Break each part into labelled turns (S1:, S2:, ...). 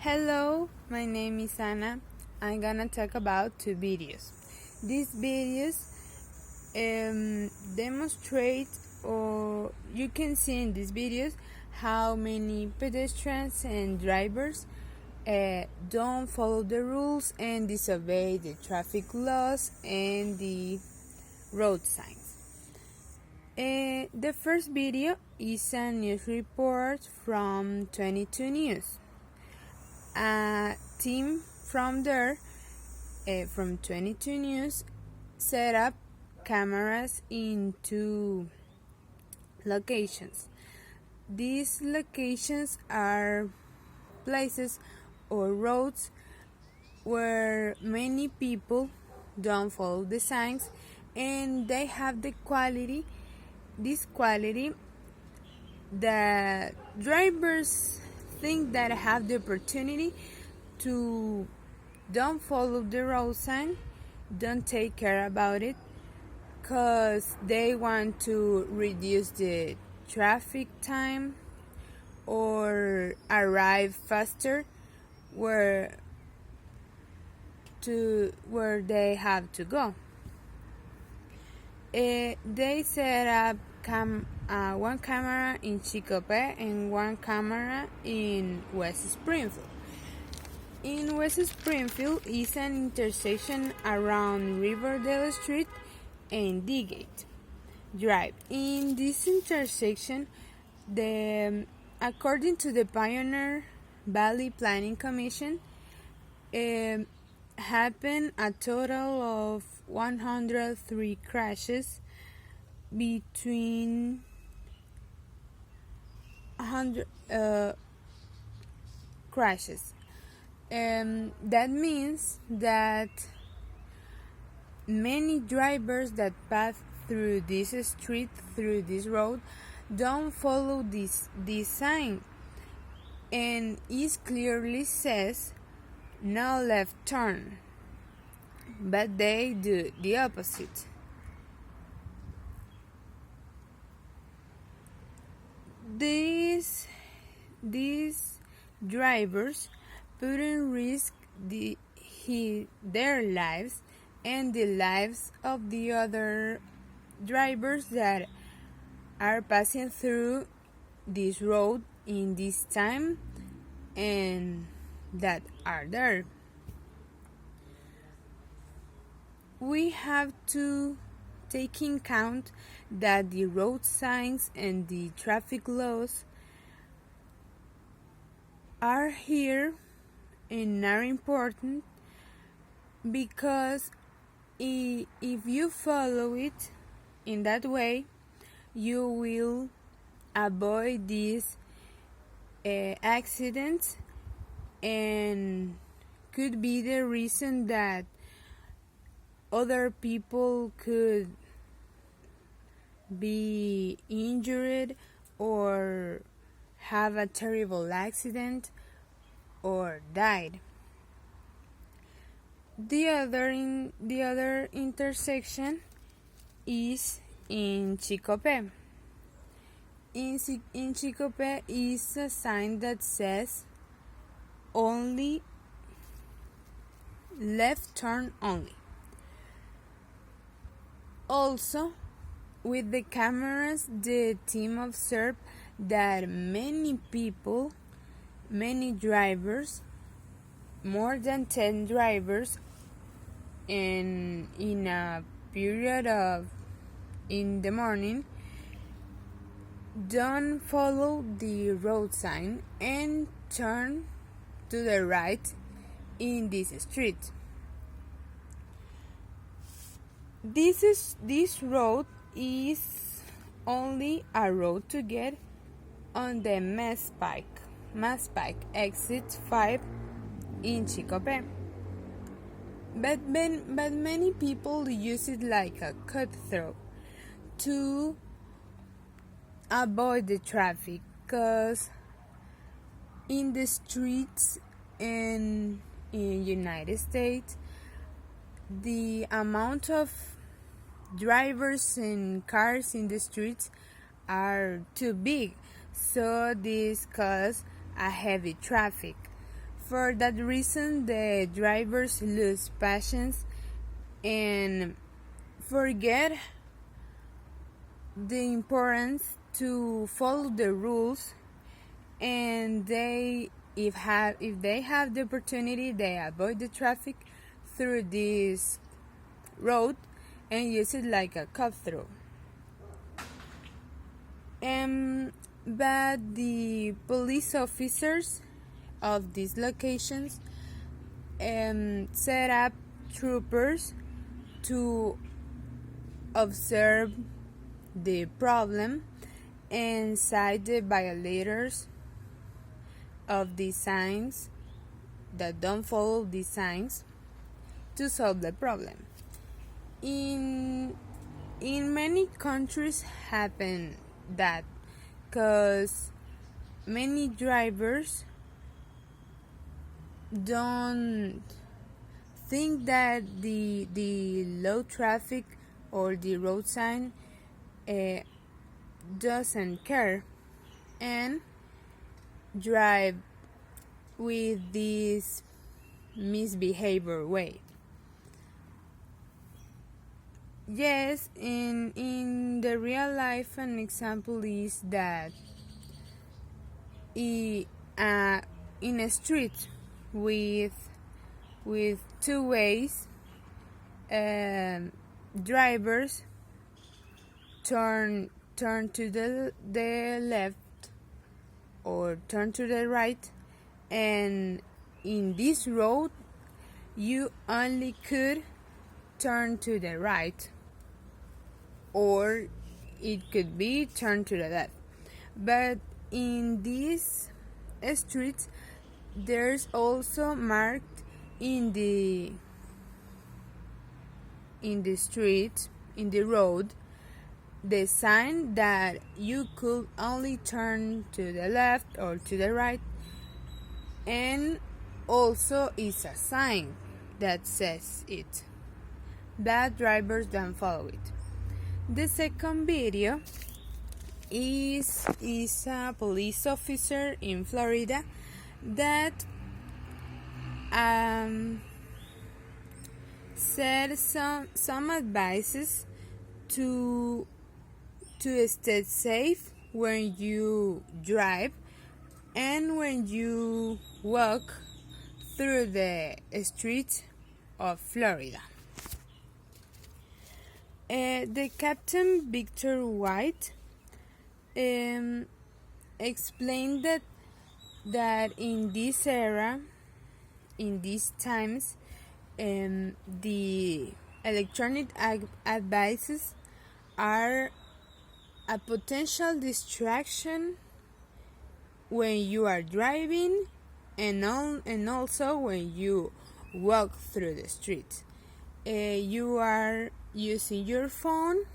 S1: Hello, my name is Anna. I'm gonna talk about two videos. These videos demonstrate, or you can see in these videos, how many pedestrians and drivers don't follow the rules and disobey the traffic laws and the road signs. The first video is a news report from 22 News. A team from there, from 22 News, set up cameras in two locations. These locations are places or roads where many people don't follow the signs, and they have this quality that drivers think that have the opportunity to don't follow the road sign, don't take care about it, because they want to reduce the traffic time or arrive faster where they have to go. They set up one camera in Chicopee and one camera in West Springfield. In West Springfield is an intersection around Riverdale Street and D-Gate Drive. In this intersection, according to the Pioneer Valley Planning Commission, happened a total of 103 crashes between 100 crashes. That means that many drivers that pass through this street, through this road, don't follow this sign, and it clearly says no left turn, but they do the opposite. These drivers put in risk their lives and the lives of the other drivers that are passing through this road in this time and that are there. We have to take in account that the road signs and the traffic laws are here and are important, because if you follow it in that way, you will avoid these accidents, and could be the reason that other people could be injured or have a terrible accident or died. The other intersection is in Chicopee. In Chicopee is a sign that says only left turn only. Also, with the cameras, the team observed that many drivers, more than 10 drivers, in a period of in the morning, don't follow the road sign and turn to the right in this street. This road is only a road to get on the Mass Pike exit 5 in Chicopee. But many people use it like a cutthroat to avoid the traffic, because in the streets in United States, the amount of drivers and cars in the streets are too big, so this causes a heavy traffic. For that reason, the drivers lose patience and forget the importance to follow the rules, and if they have the opportunity, they avoid the traffic through this road and use it like a cut through. But the police officers of these locations set up troopers to observe the problem and cite the violators of these signs that don't follow these signs to solve the problem. In many countries happen that because many drivers don't think that the low traffic or the road sign doesn't care and drive with this misbehavior way. Yes, in the real life, an example is that in a street with two ways, drivers turn to the left or turn to the right, and in this road you only could turn to the right, or it could be turn to the left. But in these streets, there's also marked in the street, in the road, the sign that you could only turn to the left or to the right, and also is a sign that says it, but drivers don't follow it. The second video is a police officer in Florida that said some advices to stay safe when you drive and when you walk through the streets of Florida. The Captain Victor White explained that in this era, in these times, the electronic advices are a potential distraction when you are driving and also when you walk through the street. You are using your phone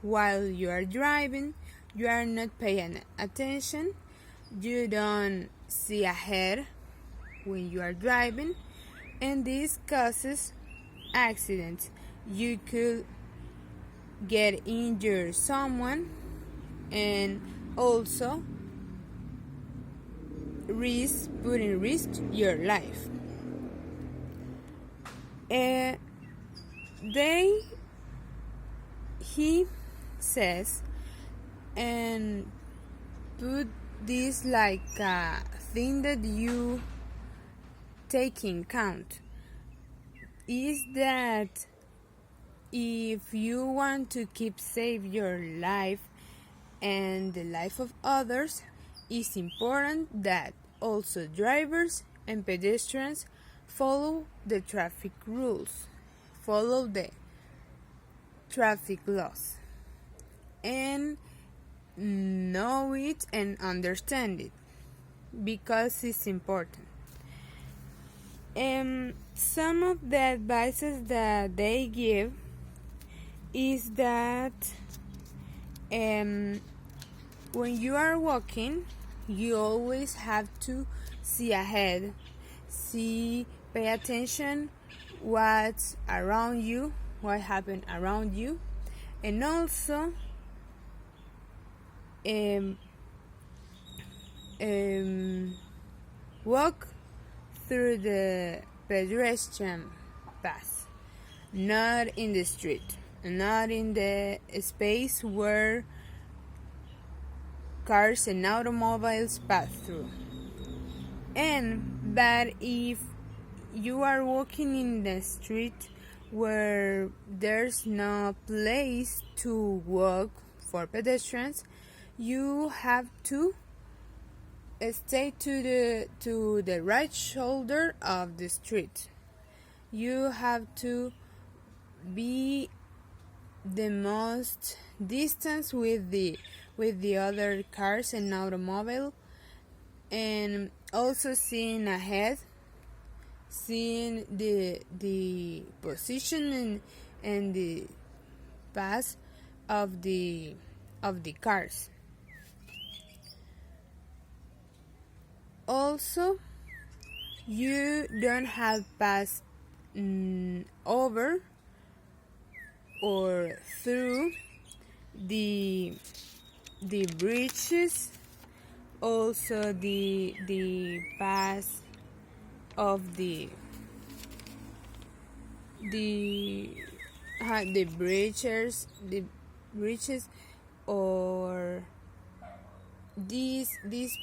S1: while you are driving, you are not paying attention, you don't see ahead when you are driving, and this causes accidents. You could get injured someone and also putting risk your life. He says and put this like a thing that you take in count is that if you want to keep safe your life and the life of others, it's important that also drivers and pedestrians follow the traffic rules, follow the traffic laws, and know it and understand it because it's important. Some of the advices that they give is that when you are walking, you always have to see ahead, pay attention what's around you, what happened around you, and also walk through the pedestrian path, not in the street, not in the space where cars and automobiles pass through. But if you are walking in the street where there's no place to walk for pedestrians, you have to stay to the right shoulder of the street. You have to be the most distance with the other cars and automobile, and also seeing ahead, seeing the position and the path of the cars. Also, you don't have pass over or through the bridges, also the path of the bridges, or this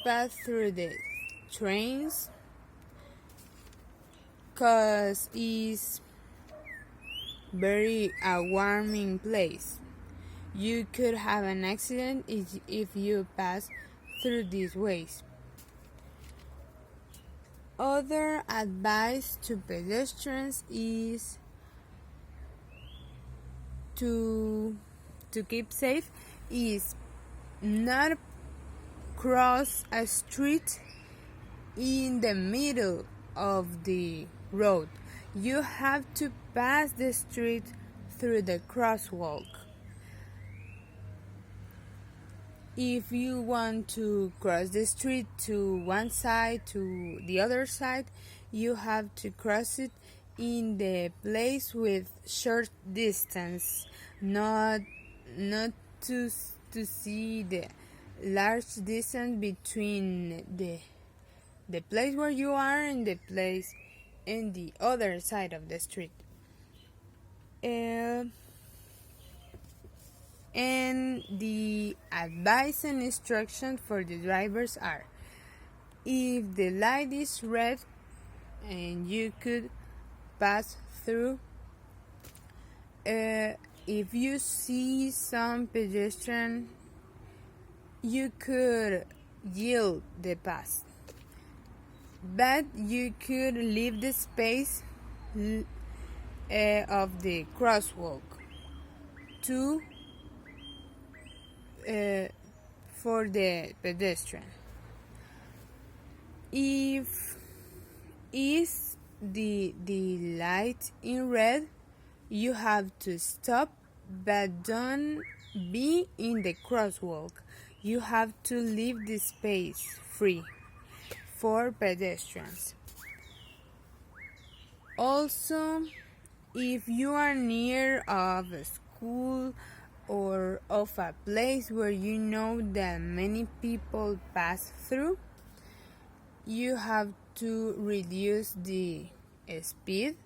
S1: path through the trains, cause it's very alarming place. You could have an accident if you pass through these ways. Other advice to pedestrians is to keep safe is not cross a street in the middle of the road. You have to pass the street through the crosswalk. If you want to cross the street to one side to the other side, you have to cross it in the place with short distance, not to see the large distance between the place where you are and the place in the other side of the street. And the advice and instruction for the drivers are: if the light is red and you could pass through, if you see some pedestrian, you could yield the pass, but you could leave the space of the crosswalk for the pedestrian. If is the light in red, you have to stop, but don't be in the crosswalk. You have to leave the space free for pedestrians. Also, if you are near of a school or of a place where you know that many people pass through, you have to reduce the speed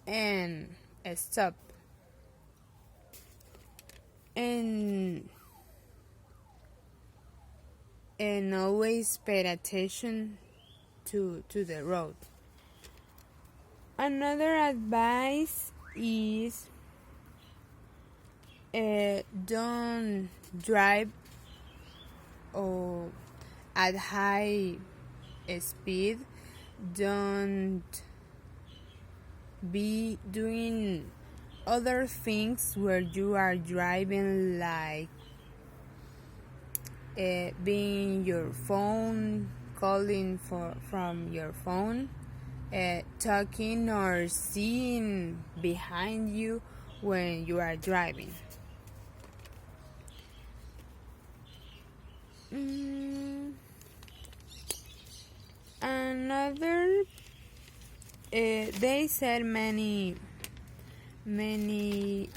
S1: and stop. And always pay attention to the road. Another advice is don't drive at high speed. Don't be doing other things where you are driving, like being your phone, calling from your phone, talking or seeing behind you when you are driving. Another, they said many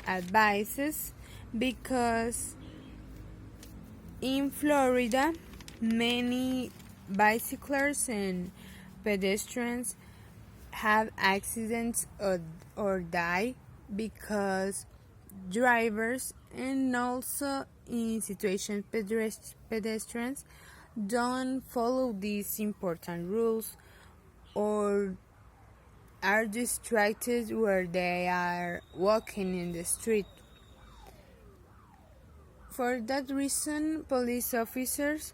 S1: advices, because in Florida many bicyclers and pedestrians have accidents or die because drivers and also in situations pedestrians don't follow these important rules or are distracted where they are walking in the street. For that reason, police officers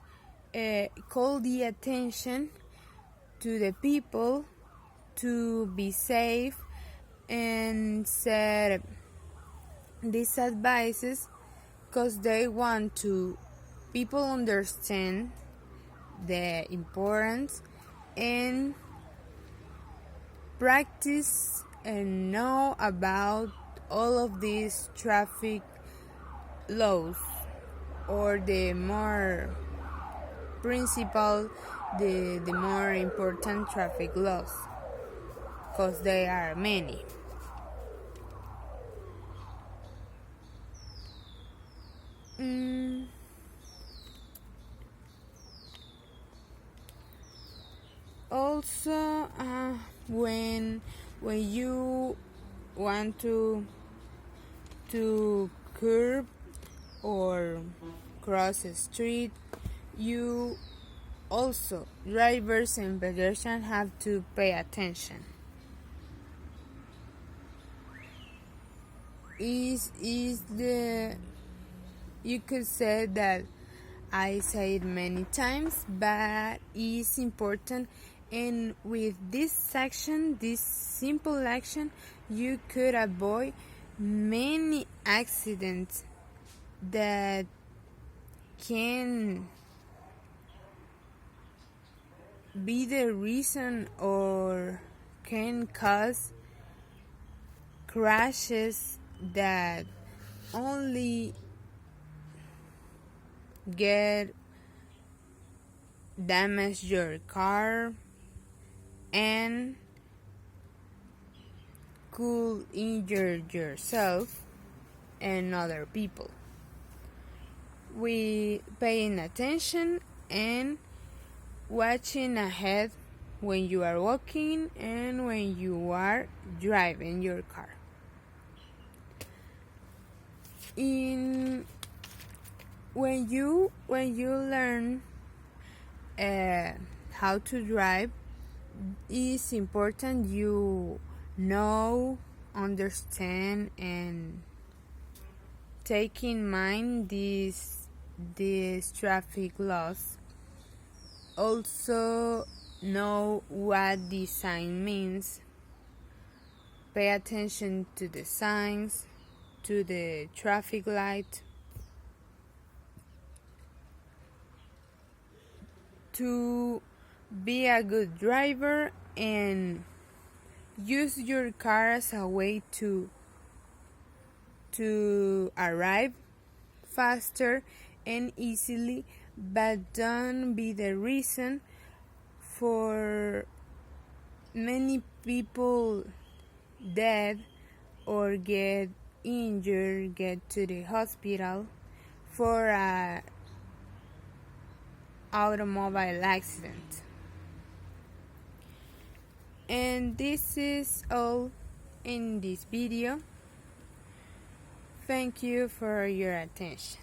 S1: call the attention to the people to be safe and set these advices because they want to people understand the importance and practice and know about all of these traffic laws or the more principal the more important traffic laws because there are many. Also, when you want to curb or cross a street, you also drivers and pedestrians have to pay attention. Is the you could say that I say it many times, but it's important. And with this section, this simple action, you could avoid many accidents that can be the reason or can cause crashes that only get damage your car and could injure yourself and other people. We paying attention and watching ahead when you are walking and when you are driving your car. When you learn how to drive, it's important you know, understand, and take in mind these traffic laws. Also know what the sign means. Pay attention to the signs, to the traffic light, to be a good driver and use your car as a way to arrive faster and easily, but don't be the reason for many people dead or get injured, get to the hospital for a automobile accident. And this is all in this video. Thank you for your attention.